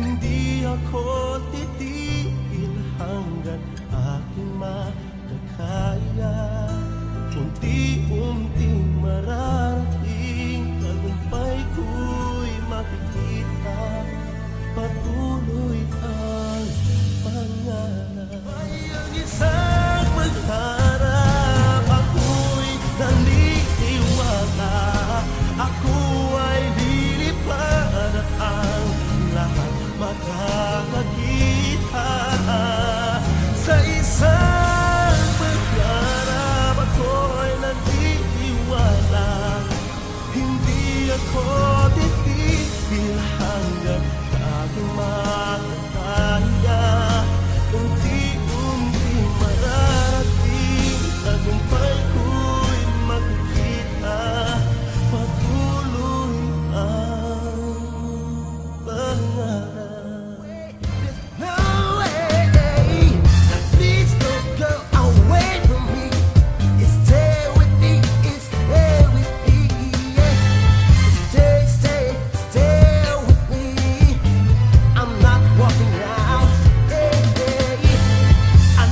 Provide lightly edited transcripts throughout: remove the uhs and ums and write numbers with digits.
Hindi ako titigil hanggat aking makakaya. Unti-unti mararating, tagumpay ko'y makikita. Patuloy ang pangarap. Ay ang isang magharap, ako'y naniniwala. Ako ay lilipad at ang lahat makakakita. Sa isang pagharap ako'y naniniwala. Hindi ako titigil hanggang aking makakaya. Unti-unti mararating, tagumpay ko'y makikita. Patuloy ang pangarap. No way, please don't go away from me. Stay with me, stay with me, yeah. Stay with me. I'm not walking out. Hey, hey. I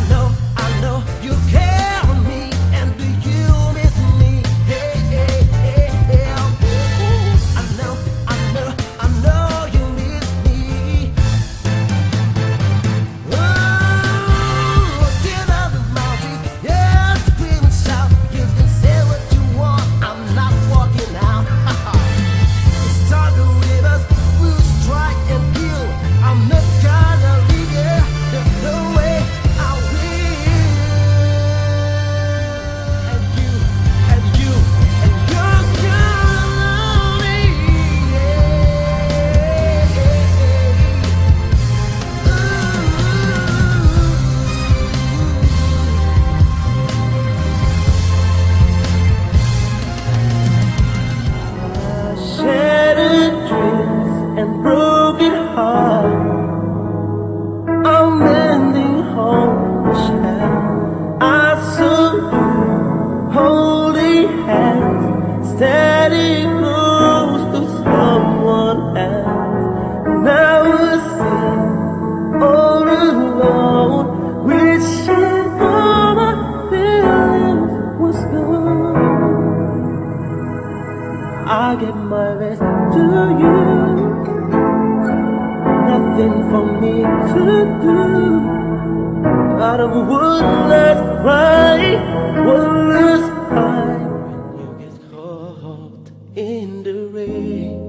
know you care for me, and do you miss me? Hey, hey, hey, hey. I know you miss me. Oh, till out the mountain, yeah, scream and shout. You can say what you want, I'm not walking out. Start the rivers, we'll strike and kill. I'm not gonna leave you. There's no way I will. And you're gonna love me. Shattered dreams and broken heart, I'm mending home the child. I saw you holding hands, standing close to someone else. Now I see all alone, wishing all my feelings was gone. I get my best to you, nothing for me to do. Out of one last cry, one last cry. When you get caught in the rain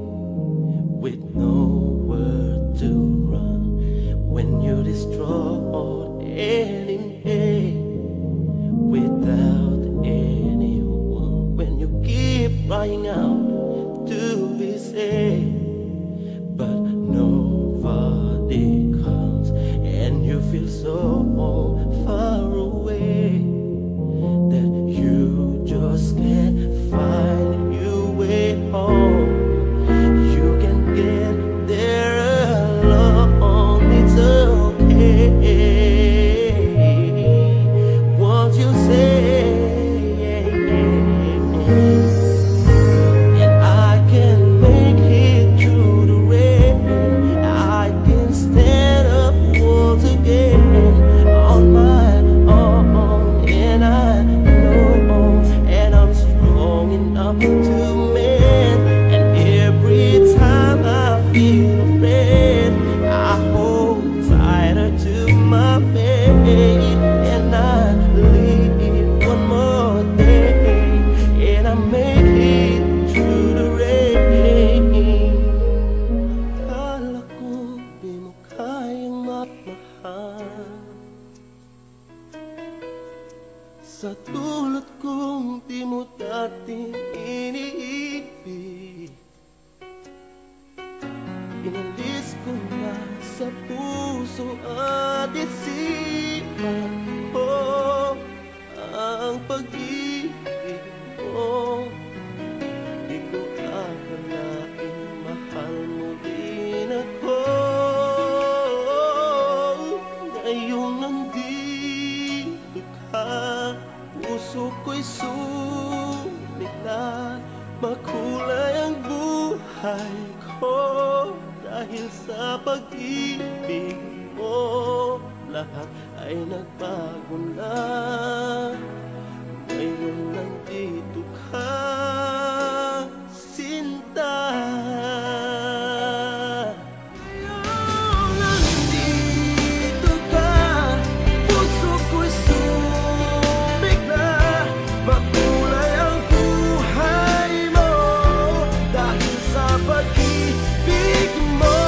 with nowhere to run, when you're distraught and in pain without anyone, when you keep crying out to be saved, but nobody comes, and you feel so far away that you just can't find your way home. You can get there alone, it's okay. Once you say sa tulad kong di mo dating iniibig, inalis ko na sa puso at isipan ko ang pag-ibig mo. Di ko akalain mahal mo din ako. Ngayong nandito ka, puso ko'y sumigla. Makulay ang buhay ko dahil sa pag-ibig lahat ay nagbago na. Ngayon nandito ka, sinta. Ngayon nandito ka, puso ko'y sumigla. Makulay ang buhay mo dahil sa pag-ibig mo.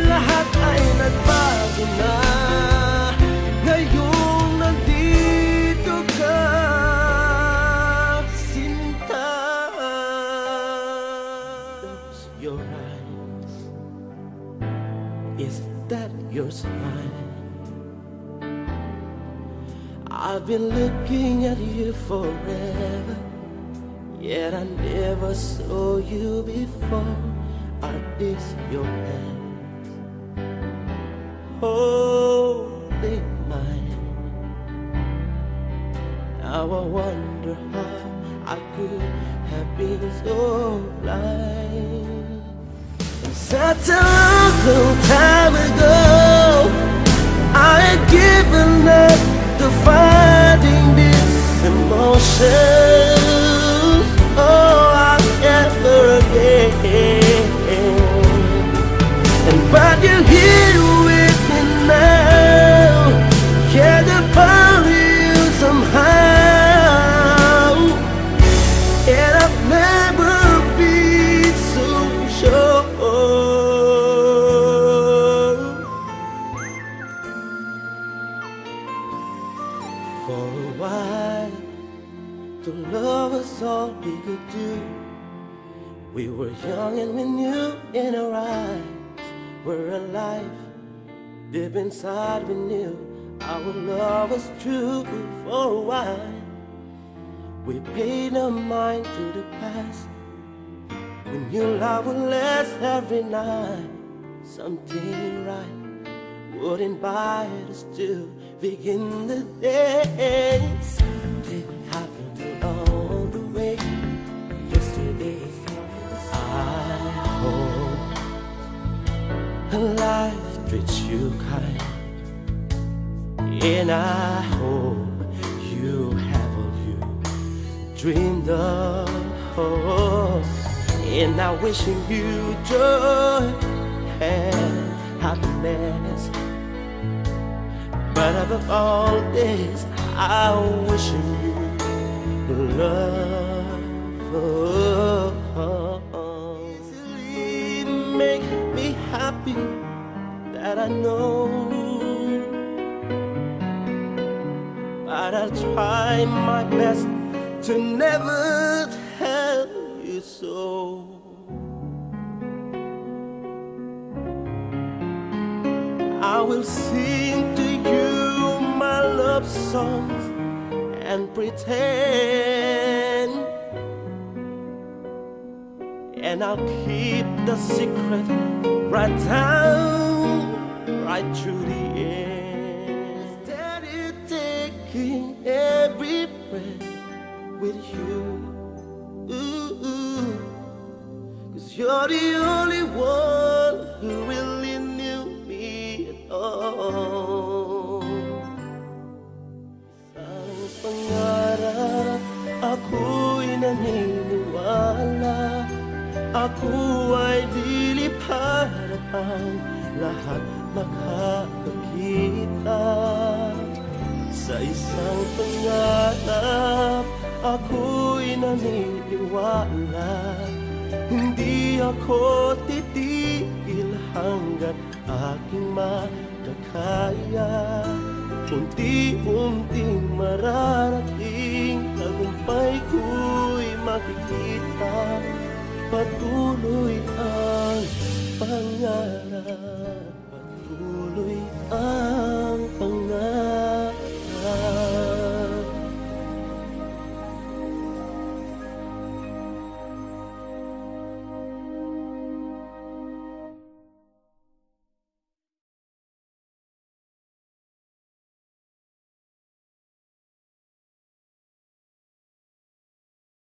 Lahat ay nagbago na. Ngayong nandito ka, sinta. Those your eyes, is that your smile? I've been looking at you forever, yet I never saw you before. Are these your hands, holding mine? Now I wonder how I could have been so blind. Such a long time ago, I had given up to finding these emotions. Oh, I'll never again. And but you're here with me now, can't find you somehow. And I've never been so sure. For a while, to love was all we could do. We were young and we knew in our eyes we're alive. Deep inside we knew our love was true. For a while, we paid no mind to the past. We knew love would last every night. Something right would invite us to begin the day. Something happened along the way yesterday. I hope life treats you kind, and I hope you have all you dreamed of. And I'm wishing you joy and happiness, but above all this, I'm wishing you love. Easily make me happy, that I know, but I'll try my best to never tell you so. I will sing to you my love songs and pretend, and I'll keep the secret right down, right through the end. Steady taking every breath with you, ooh, 'cause you're the only one who really knew me at all. Isang pangarap, ako'y naniniwala, ako ay lilipad ang lahat makakakita. Sa isang pangarap, ako'y naniniwala, hindi ako titigil hanggat aking makakaya. Unti-unting mararating, tagumpay ko'y makikita. Patuloy ang pangarap, patuloy